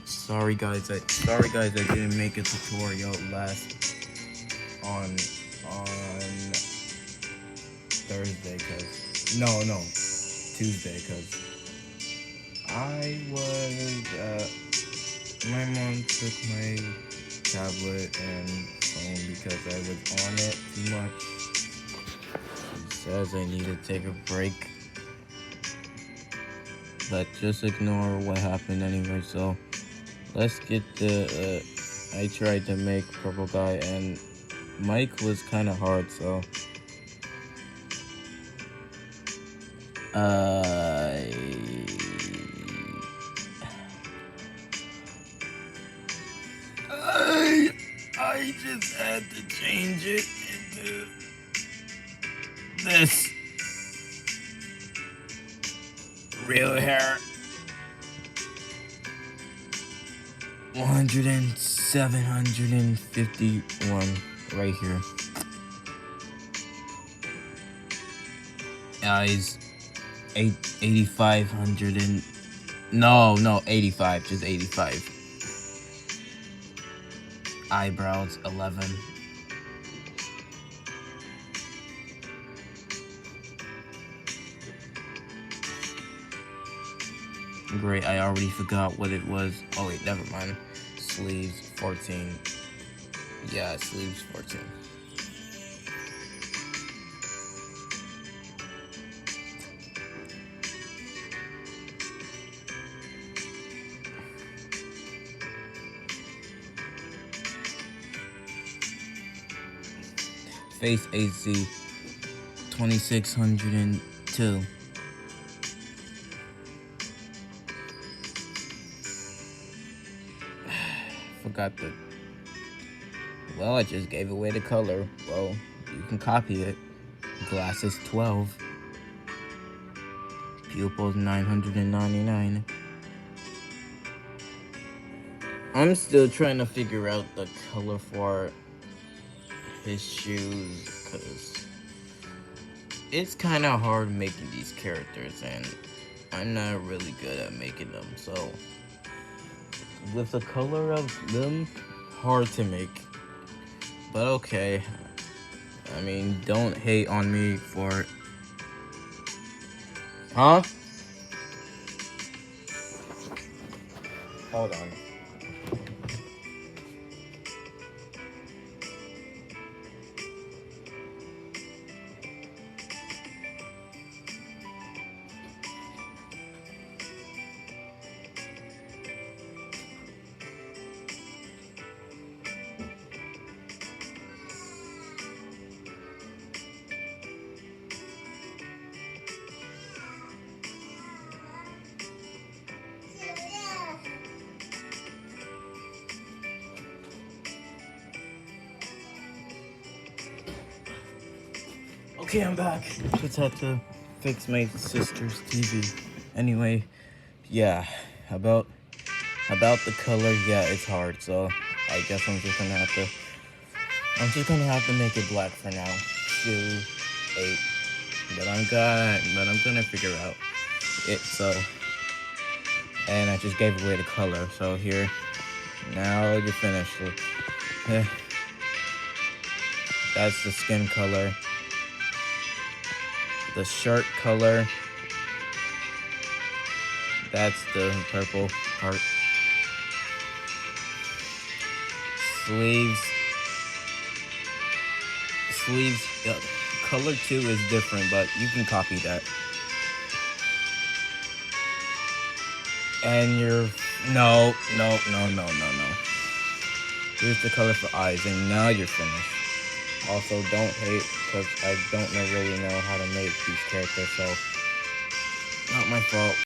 Sorry guys, I didn't make a tutorial on Thursday, Tuesday, cause my mom took my tablet and phone because I was on it too much. She says I need to take a break, but just ignore what happened anyway. So let's get I tried to make Purple Guy, and Mike was kind of hard, so I just had to change it into this real hair. 751 right here. Eyes 8,500 and no 85, just 85. Eyebrows 11. Great, I already forgot what it was. Oh wait, never mind. Sleeves 14. Yeah, sleeves 14. Face AC 2602. Forgot the. Well, I just gave away the color. Well, you can copy it. Glasses 12. Pupils 999. I'm still trying to figure out the color for his shoes, because it's kind of hard making these characters, and I'm not really good at making them, so with the color of them, hard to make, but okay. I mean, don't hate on me for it. Huh? Hold on. Okay, I'm back. Just had to fix my sister's TV. Anyway, yeah, about the color, yeah, it's hard. So I guess I'm just gonna have to make it black for now. 2-8, but I'm gonna figure out it. So, and I just gave away the color. So here, now you're finished. So, that's the skin color. The shirt color, that's the purple part. Sleeves, color 2 is different, but you can copy that. And no. Here's the color for eyes, and now you're finished. Also, don't hate, because I don't really know how to make these characters, so not my fault.